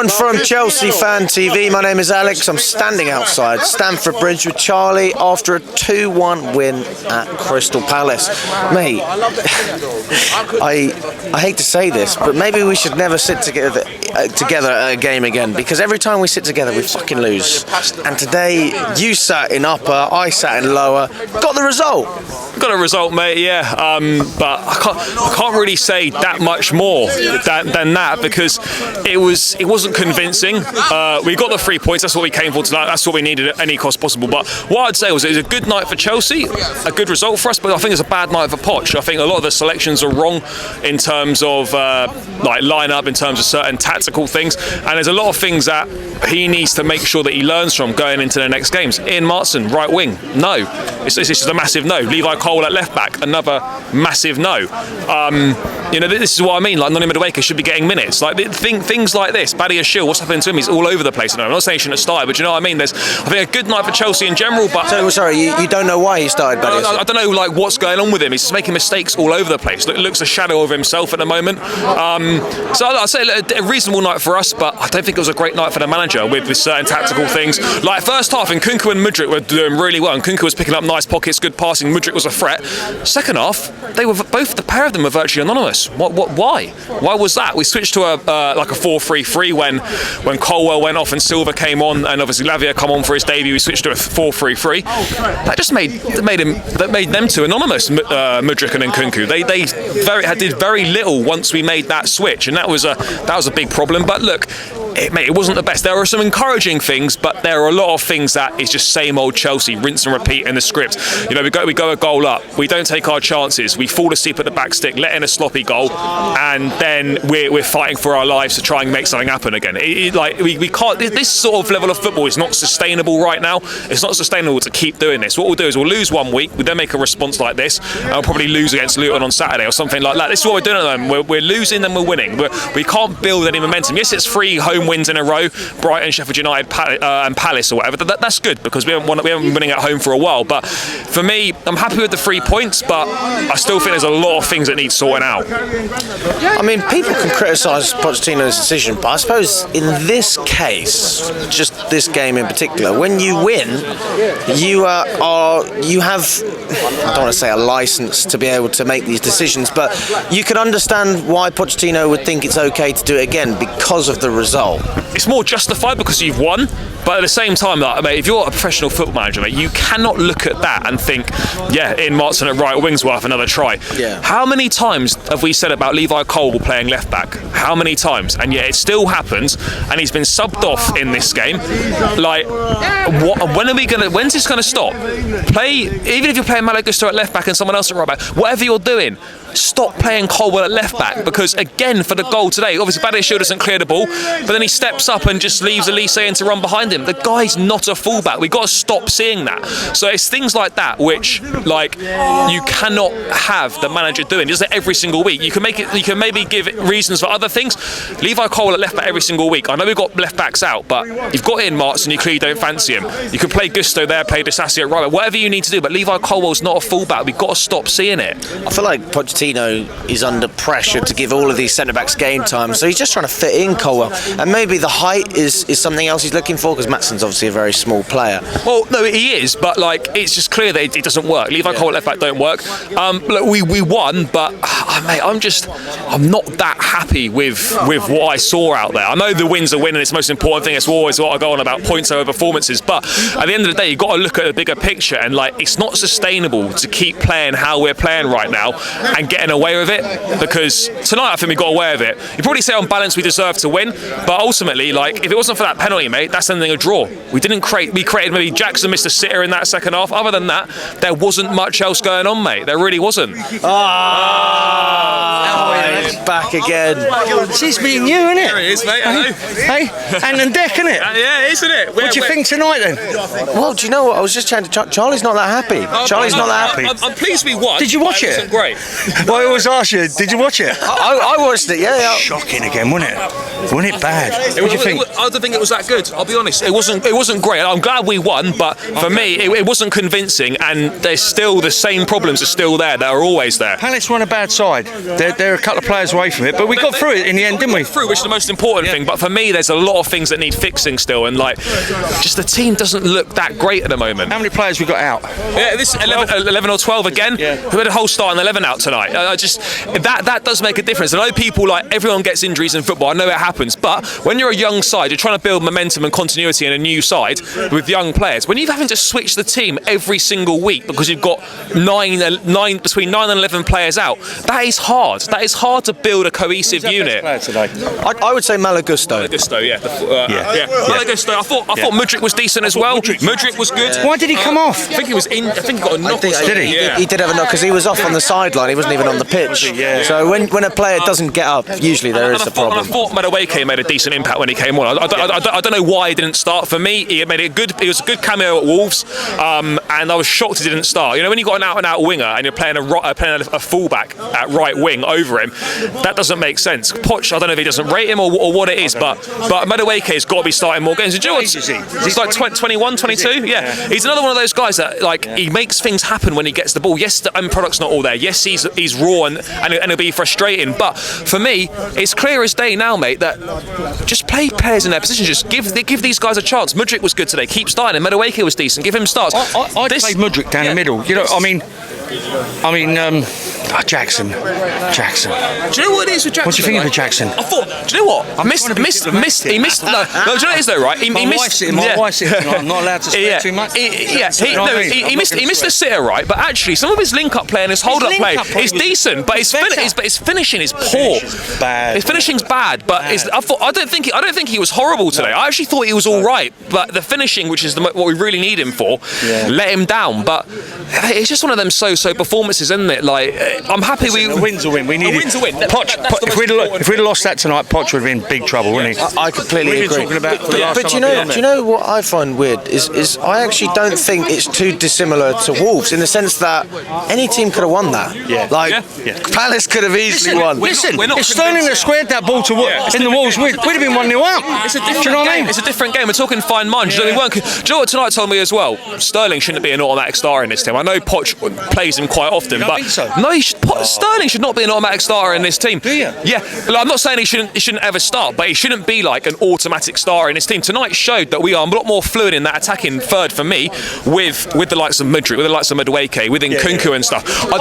And from Chelsea Fan TV, my name is Alex. I'm standing outside Stamford Bridge with Charlie after a 2-1 win at Crystal Palace. Mate, I hate to say this, but maybe we should never sit together at a game again, because every time we sit together we fucking lose. And today you sat in upper, I sat in lower, got the result. Got a result, mate, yeah, but I can't really say that much more than that, because it wasn't convincing. We got the 3 points, that's what we came for tonight, that's what we needed at any cost possible. But what I'd say was it was a good night for Chelsea, a good result for us, but I think it's a bad night for Poch. I think a lot of the selections are wrong in terms of like line-up, in terms of certain tactical things, and there's a lot of things that he needs to make sure that he learns from going into the next games. Ian Martin, right wing, no. It's just a massive no. Levi Colwill at left back, another massive no. You know, this is what I mean, like Noni Madueke should be getting minutes. Like things like this, Badia Shield, what's happening to him, he's all over the place. I'm not saying he shouldn't have started, but you know what I mean? There's, I think, a good night for Chelsea in general, but... So, sorry, you don't know why he started Badia Shield? I don't know, like, what's going on with him. He's just making mistakes all over the place. Looks a shadow of himself at the moment. So I'd say a reasonable night for us, but I don't think it was a great night for the manager with certain tactical things. Like, first half, Nkunku and Mudryk were doing really well. Nkunku was picking up nice pockets, good passing. Mudryk was a threat. Second half, they were both, the pair of them were virtually anonymous. Why? Why was that? We switched to like a 4-3-3 when Colwell went off and Silva came on, and obviously Lavia come on for his debut. We switched to a 4-3-3. That just made them two anonymous. Mudryk and Nkunku. They did very little once we made that switch, and that was a big problem. But look, it wasn't the best. There are some encouraging things, but there are a lot of things that is just same old Chelsea, rinse and repeat in the script. You know, we go a goal up, we don't take our chances, we fall asleep at the back stick, let in a sloppy goal, and then we're fighting for our lives to try and make something happen again. Like we can't. This sort of level of football is not sustainable right now. It's not sustainable to keep doing this. What we'll do is we'll lose 1 week, we then make a response like this, and we'll probably lose against Luton on Saturday or something like that. This is what we're doing at the moment. We're losing, then we're winning. We can't build any momentum. Yes, it's 3 home wins in a row, Brighton, Sheffield United, and Palace or whatever. That's good, because we haven't been winning at home for a while. But for me, I'm happy with the 3 points, but I still think there's a lot of things that need sorting out. I mean, people can criticise Pochettino's decision, but I suppose in this case, just this game in particular, when you win, you have, I don't want to say a licence to be able to make these decisions, but you can understand why Pochettino would think it's okay to do it again because of the result. It's more justified because you've won, but at the same time, like, mate, if you're a professional football manager, mate, you cannot look at that and think, yeah, Ian Martin at right wing's worth another try. Yeah. How many times have we said about Levi Colwill playing left back? How many times? And yet it still happens, and he's been subbed off in this game. Like, when's this going to stop? Even if you're playing Malo Gusto at left back and someone else at right back, whatever you're doing, stop playing Colwell at left back, because again, for the goal today, obviously Badia Shield doesn't clear the ball, but then he steps up and just leaves Elise in to run behind him. The guy's not a fullback. We've got to stop seeing that. So it's things like that which, like, you cannot have the manager doing. Just every single week. You can maybe give reasons for other things. Levi Colwill at left back every single week. I know we've got left backs out, but you've got Ian Martin, you clearly don't fancy him. You can play Gusto there, play Disassi at right back, whatever you need to do, but Levi Colwell's not a fullback. We've got to stop seeing it. I feel like Pochettino is under pressure to give all of these centre-backs game time, so he's just trying to fit in Colwell, and maybe the height is something else he's looking for, because Matson's obviously a very small player. Well, no, he is, but like, it's just clear that it doesn't work. Levi Colwill left back don't work. Look, we won, but mate, I'm not that happy with what I saw out there. I know the win's a win and it's the most important thing. It's always what I go on about, points over performances, but at the end of the day, you've got to look at the bigger picture, and like, it's not sustainable to keep playing how we're playing right now and getting away with it, because tonight I think we got away with it. You probably say on balance we deserve to win, but ultimately, like, if it wasn't for that penalty, mate, that's ending a draw. We created maybe Jackson missed a sitter in that second half. Other than that, there wasn't much else going on, mate. There really wasn't. Back again. It's me and you, isn't it? There it is, mate. Hey, and on deck, isn't it? Yeah, isn't it? What do you think tonight then? Well, do you know what? I was just chatting to Charlie's not that happy. Charlie's not that happy. I'm pleased we won. Did you watch it? Wasn't great. Well, I always ask you, did you watch it? I watched it, yeah. Shocking again, wasn't it? Wasn't it bad? What do you think? I don't think it was that good. I'll be honest. It wasn't great. I'm glad we won, but for me, it wasn't convincing. And there's still the same problems are still there. That are always there. Palace were on a bad side. They're a couple of players away from it, but we got through it in the end, didn't we? Through, which is the most important thing. But for me, there's a lot of things that need fixing still, and like, just the team doesn't look that great at the moment. How many players we got out? Yeah, this 11 or 12 again. Yeah. Who had a whole starting 11 out tonight? That does make a difference. I know people like everyone gets injuries in football. I know it happens, but when you're a young side, you're trying to build momentum and continuity in a new side with young players. When you're having to switch the team every single week because you've got between 9 and 11 players out, that is hard. That is hard to build a cohesive unit. I would say Malagusto. Malagusto, yeah. Malagusto. I thought Mudryk was decent as well. Mudryk was good. Why did he come off? I think he was in. I think he got a knock. Did he? Yeah. He did have a knock because he was off on the sideline. He wasn't even on the pitch. Yeah. So when a player doesn't get up, usually there is a problem. I thought Madueke made a decent impact when he came on. I don't know why he didn't start. For me, he made It was a good cameo at Wolves, and I was shocked he didn't start. You know, when you got an out-and-out winger and you're playing a fullback at right wing over him, that doesn't make sense. Poch, I don't know if he doesn't rate him or what it is, but Madueke's got to be starting more games. He's like 21, 22. Yeah, he's another one of those guys that he makes things happen when he gets the ball. Yes, the end product's not all there. Yes, he's raw and it'll be frustrating. But for me, it's clear as day now, mate, that just play players in their position. Just give these guys a chance. Mudryk was good today. Keep starting. Madueke was decent. Give him starts. I played Mudryk down the middle. You know, I mean, Jackson. Do you know what it is with Jackson? What do you think of Jackson? I thought, do you know what? He missed. No, do you know what it is though, right? He missed. My wife's sitting. I'm not allowed to swear too much. He missed a sitter, right? But actually, some of his link-up play and his hold-up play is decent, but his finishing is poor. His finishing's bad, but I don't think he was horrible today. I actually thought he was all right, but the finishing, which is what we really need him for, let him down. But it's just one of them so-so performances, isn't it? Like, I'm happy a win's a win. We need a win's a win. Poch, if we'd have lost that tonight, Poch would have been in big trouble, wouldn't he? I completely agree. But do you know what I find weird is I actually don't think it's too dissimilar to Wolves in the sense that any team could have won that. Palace could have easily won. Listen, if Sterling had squared that ball in the Wolves, we'd have been 1-0 up. It's a different game. It's a different game. We're talking fine minds. Do you know what tonight told me as well? Sterling shouldn't be an automatic star in this team. I know Poch plays him quite often, but no, Sterling should not be an automatic starter in this team. Do you? Yeah. I'm not saying he shouldn't ever start, but he shouldn't be like an automatic starter in this team. Tonight showed that we are a lot more fluid in that attacking third for me, with the likes of Mudryk, with the likes of Madueke, with Nkunku and stuff. I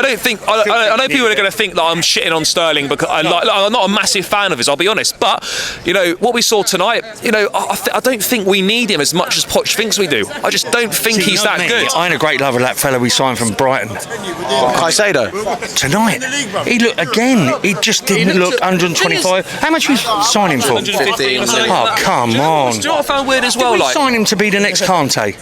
don't think. I know people are going to think that I'm shitting on Sterling because I'm not a massive fan of his. I'll be honest, but you know what we saw tonight. You know, I don't think we need him as much as Poch thinks we do. I just don't think he's that good. I had a great love of that fella we signed from Brighton, Caicedo. Tonight, he looked again. He just didn't look 125. How much we sign him for? 15. Oh, come on. Do you know what I found weird as well? Did we sign him to be the next Kante?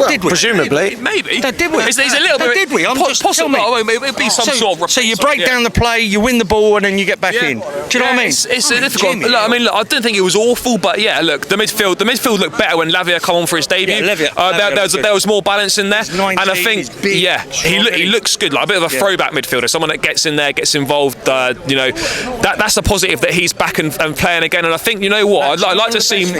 Did we? Presumably. Maybe. Did we? It's a little bit. Did we? Possibly. It'd be some sort of. So you break down the play, you win the ball, and then you get back in. Do you know what I mean? It's difficult. Look, I don't think it was awful, but yeah, look, the midfield looked better when Lavia come on for his debut. There was more balance in there, and I think he looks good, like a bit of a throwback midfielder, someone that gets in there, gets involved. You know, that's a positive that he's back and playing again. And I think, you know what, I'd like to see him.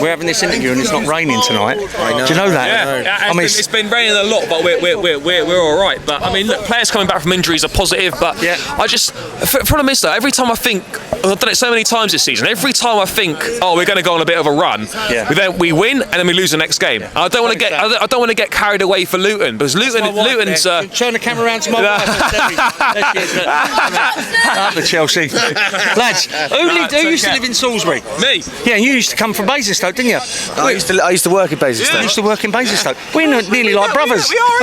We're having this interview and it's not raining tonight. Do you know that? Yeah, it's been raining a lot, but we're all right. But I mean, look, players coming back from injuries are positive. But the problem is though, every time I think, I've done it so many times this season. Every time I think, we're going to go on a bit of a run, we win and then we lose the next game. And I don't want to get carried away for Luton because Luton's. Turn the camera around to my wife. Up the Chelsea lads. Who used to live in Salisbury? Me. Yeah, and you used to come from Basingstoke, didn't you? I used to work in Basingstoke. I used to work in Basingstoke. We're nearly like brothers. We are.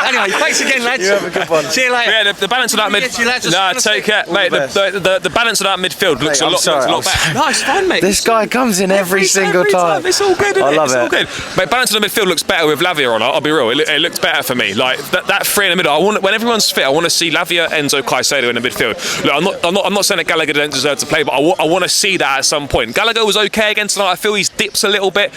Anyway, thanks again, lads. You have a good one. See you later. Yeah, the balance of that midfield. Nah, take care, mate. The balance of that midfield looks a lot better. No, it's fine, mate. This guy comes in every single time. It's all good. I love it. All good. Mate, balance of the midfield looks better with Lavia on. I'll be real. It looks better for me. Like that three in the middle. When everyone's fit, I want to see Lavia, Enzo, Caicedo in the midfield. Look, I'm not saying that Gallagher don't deserve to play, but I want to see that at some point. Gallagher was okay against tonight. I feel he's dipped a little bit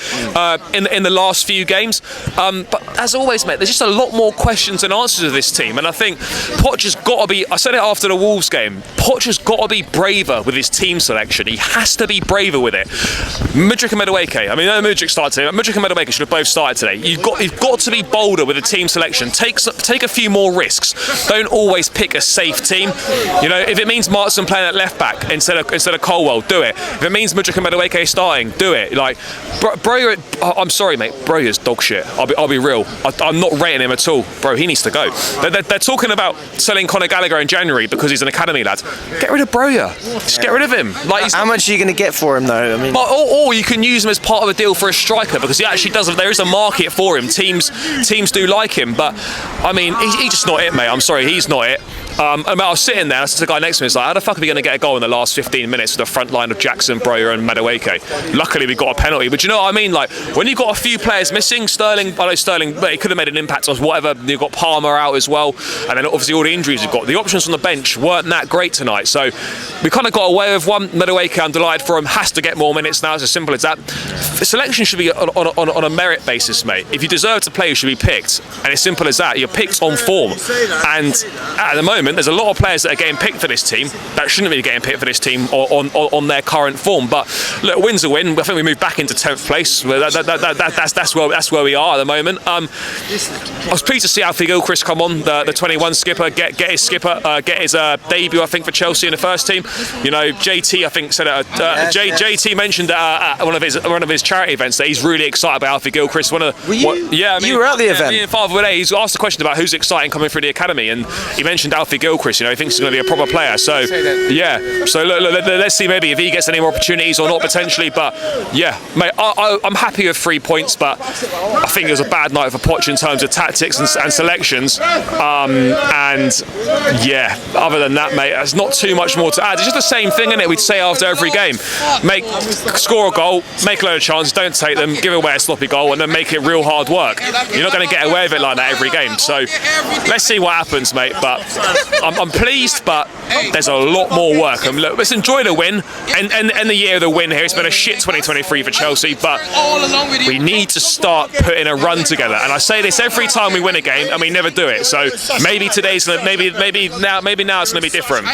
in the last few games. But as always, mate, there's just a lot more questions and answers of this team. And I think Poch has got to be, I said it after the Wolves game, Poch has got to be braver with his team selection. He has to be braver with it. Mudryk and Madueke, I mean, Mudryk started today. Mudryk and Madueke should have both started today. You've got to be bolder with the team selection. Take a few more more risks. Don't always pick a safe team. You know, if it means Martin playing at left back instead of COLWILL, do it. If it means Mudryk and Madueke starting, do it. Like, bro, I'm sorry, mate. Bro is dog shit. I'll be real. I'm not rating him at all. Bro, he needs to go. They're talking about selling Conor Gallagher in January because he's an academy lad. Get rid of Broja. Just get rid of him. Like, how much are you going to get for him though? I mean, or you can use him as part of a deal for a striker, because he actually does. There is a market for him. Teams do like him, but I mean, he's just not it, mate. I'm sorry, he's not it. I was sitting there, the guy next to me was like, how the fuck are we going to get a goal in the last 15 minutes with the front line of Jackson, Broja and Madueke? Luckily we got a penalty, but you know what I mean? Like, when you've got a few players missing, Sterling, but he could have made an impact on whatever. You've got Palmer out as well, and then obviously all the injuries you've got. The options on the bench weren't that great tonight, so we kind of got away with one. Madueke, I'm delighted for him, has to get more minutes now. It's as simple as that. The selection should be on a merit basis, mate. If you deserve to play, you should be picked, and it's simple as that. You're picked on form, and at the moment there's a lot of players that are getting picked for this team that shouldn't be getting picked for this team on their current form. But look, a win's a win. I think we moved back into 10th place. That's where we are at the moment. I was pleased to see Alfie Gilchrist come on, the 21 skipper, get his debut, I think, for Chelsea in the first team. You know, JT, I think, said JT mentioned at one of his charity events that he's really excited about Alfie Gilchrist. You were at the event. Me and Father Wade, he's asked a question about who's exciting coming through the academy, and he mentioned Alfie Gilchrist. You know, he thinks he's going to be a proper player. So yeah, so look, let's see maybe if he gets any more opportunities or not potentially. But yeah, mate, I'm happy with 3 points, but I think it was a bad night for Poch in terms of tactics and selections. And yeah, other than that, mate, there's not too much more to add. It's just the same thing, isn't it? We'd say after every game, score a goal, make a load of chances, don't take them, give away a sloppy goal, and then make it real hard work. You're not going to get away with it like that every game. So let's see what happens, mate. But I'm pleased, but there's a lot more work. And look, let's enjoy the win and the year of the win here. It's been a shit 2023 for Chelsea, but we need to start putting a run together. And I say this every time we win a game, and we never do it. So maybe now it's going to be different.